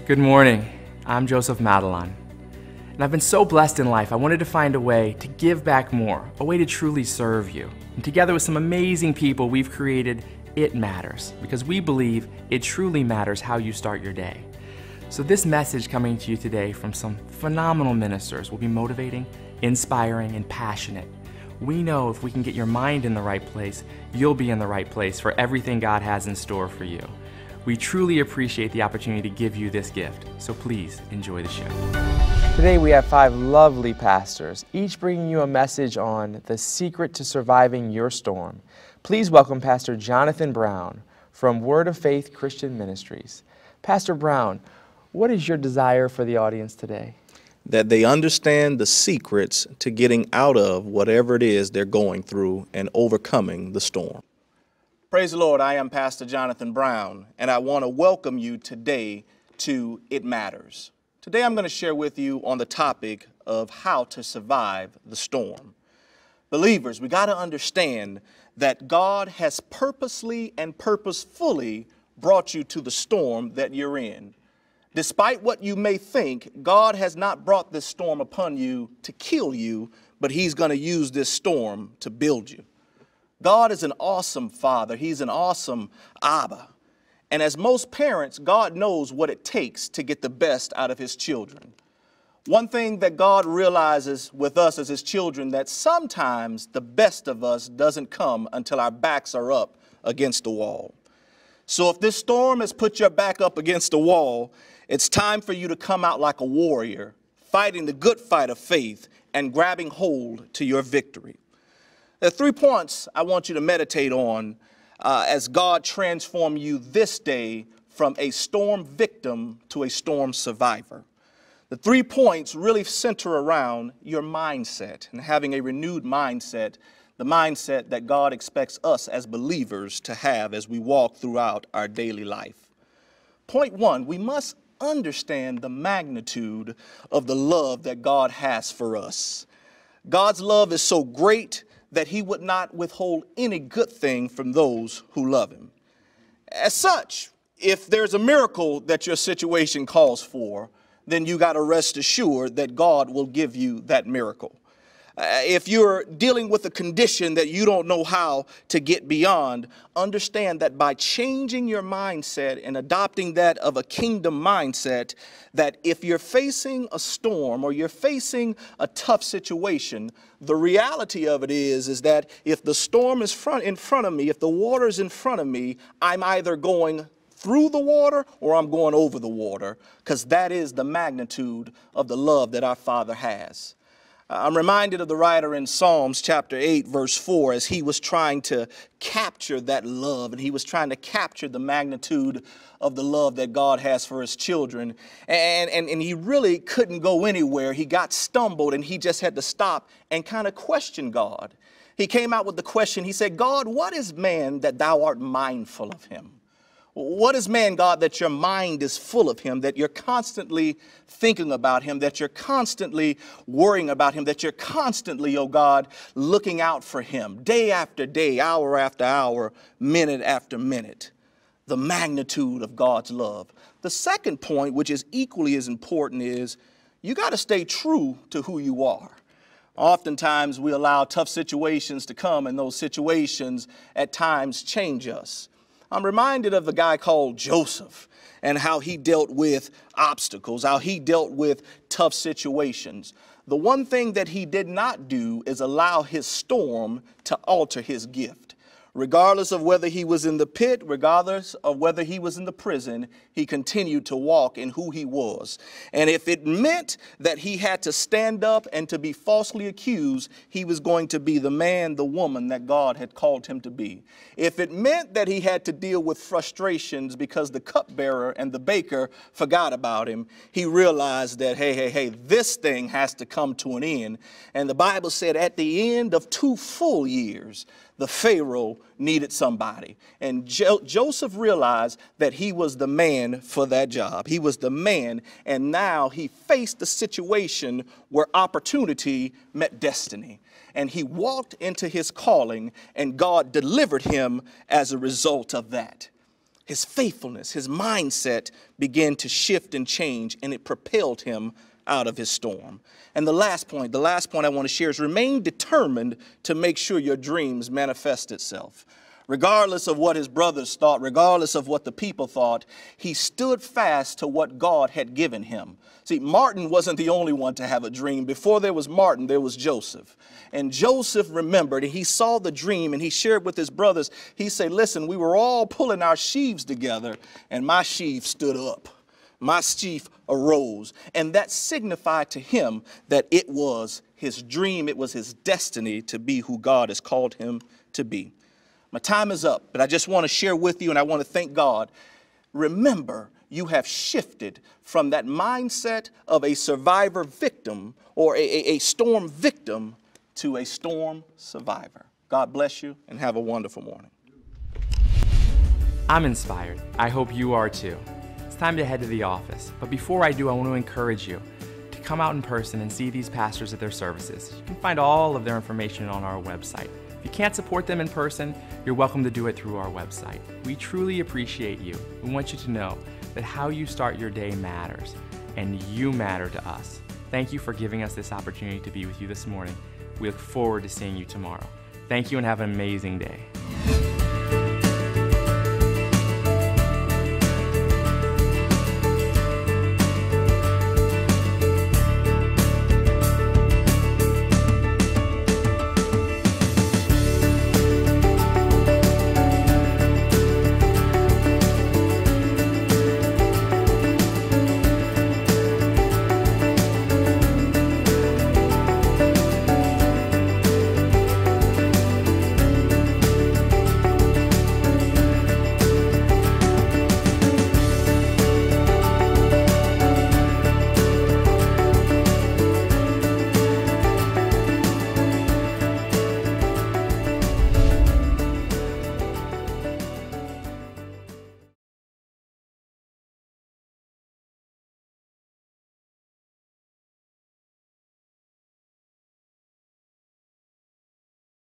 Good morning. I'm Joseph Madelon, and I've been so blessed in life, I wanted to find a way to give back more, a way to truly serve you. And together with some amazing people, we've created It Matters, because we believe it truly matters how you start your day. So this message coming to you today from some phenomenal ministers will be motivating, inspiring, and passionate. We know if we can get your mind in the right place, you'll be in the right place for everything God has in store for you. We truly appreciate the opportunity to give you this gift, so please enjoy the show. Today we have 5 lovely pastors, each bringing you a message on the secret to surviving your storm. Please welcome Pastor Jonathan Brown from Word of Faith Christian Ministries. Pastor Brown, what is your desire for the audience today? That they understand the secrets to getting out of whatever it is they're going through and overcoming the storm. Praise the Lord, I am Pastor Jonathan Brown, and I want to welcome you today to It Matters. Today I'm going to share with you on the topic of how to survive the storm. Believers, we got to understand that God has purposely and purposefully brought you to the storm that you're in. Despite what you may think, God has not brought this storm upon you to kill you, but He's going to use this storm to build you. God is an awesome Father. He's an awesome Abba. And as most parents, God knows what it takes to get the best out of His children. One thing that God realizes with us as His children, that sometimes the best of us doesn't come until our backs are up against the wall. So if this storm has put your back up against the wall, it's time for you to come out like a warrior, fighting the good fight of faith and grabbing hold to your victory. There are 3 points I want you to meditate on as God transforms you this day from a storm victim to a storm survivor. The 3 points really center around your mindset and having a renewed mindset, the mindset that God expects us as believers to have as we walk throughout our daily life. Point 1, we must understand the magnitude of the love that God has for us. God's love is so great that He would not withhold any good thing from those who love Him. As such, if there's a miracle that your situation calls for, then you got to rest assured that God will give you that miracle. If you're dealing with a condition that you don't know how to get beyond, understand that by changing your mindset and adopting that of a kingdom mindset, that if you're facing a storm or you're facing a tough situation, the reality of it is that if the storm is in front of me, if the water is in front of me, I'm either going through the water or I'm going over the water, because that is the magnitude of the love that our Father has. I'm reminded of the writer in Psalms chapter 8, verse 4, as he was trying to capture that love, and he was trying to capture the magnitude of the love that God has for His children. And he really couldn't go anywhere. He got stumbled, and he just had to stop and kind of question God. He came out with the question, he said, God, what is man that thou art mindful of him? What is man, God, that your mind is full of him, that you're constantly thinking about him, that you're constantly worrying about him, that you're constantly, oh God, looking out for him, day after day, hour after hour, minute after minute, the magnitude of God's love. The second point, which is equally as important, is you got to stay true to who you are. Oftentimes we allow tough situations to come, and those situations at times change us. I'm reminded of the guy called Joseph and how he dealt with obstacles, how he dealt with tough situations. The one thing that he did not do is allow his storm to alter his gift. Regardless of whether he was in the pit, regardless of whether he was in the prison, he continued to walk in who he was. And if it meant that he had to stand up and to be falsely accused, he was going to be the man, the woman that God had called him to be. If it meant that he had to deal with frustrations because the cupbearer and the baker forgot about him, he realized that, hey, this thing has to come to an end. And the Bible said at the end of 2 full years, the Pharaoh needed somebody. And Joseph realized that he was the man for that job. He was the man, and now he faced the situation where opportunity met destiny. And he walked into his calling, and God delivered him as a result of that. his faithfulness, his mindset began to shift and change, and it propelled him out of his storm. And the last point I want to share is remain determined to make sure your dreams manifest itself. Regardless of what his brothers thought, regardless of what the people thought, he stood fast to what God had given him. See, Martin wasn't the only one to have a dream. Before there was Martin, there was Joseph. And Joseph remembered, and he saw the dream, and he shared with his brothers. He said, listen, we were all pulling our sheaves together, and my sheaf stood up. My sheaf arose. And that signified to him that it was his dream, it was his destiny to be who God has called him to be. My time is up, but I just want to share with you, and I want to thank God. Remember, you have shifted from that mindset of a survivor victim or a storm victim to a storm survivor. God bless you, and have a wonderful morning. I'm inspired. I hope you are too. It's time to head to the office, but before I do, I want to encourage you to come out in person and see these pastors at their services. You can find all of their information on our website. If you can't support them in person, you're welcome to do it through our website. We truly appreciate you. We want you to know that how you start your day matters, and you matter to us. Thank you for giving us this opportunity to be with you this morning. We look forward to seeing you tomorrow. Thank you and have an amazing day.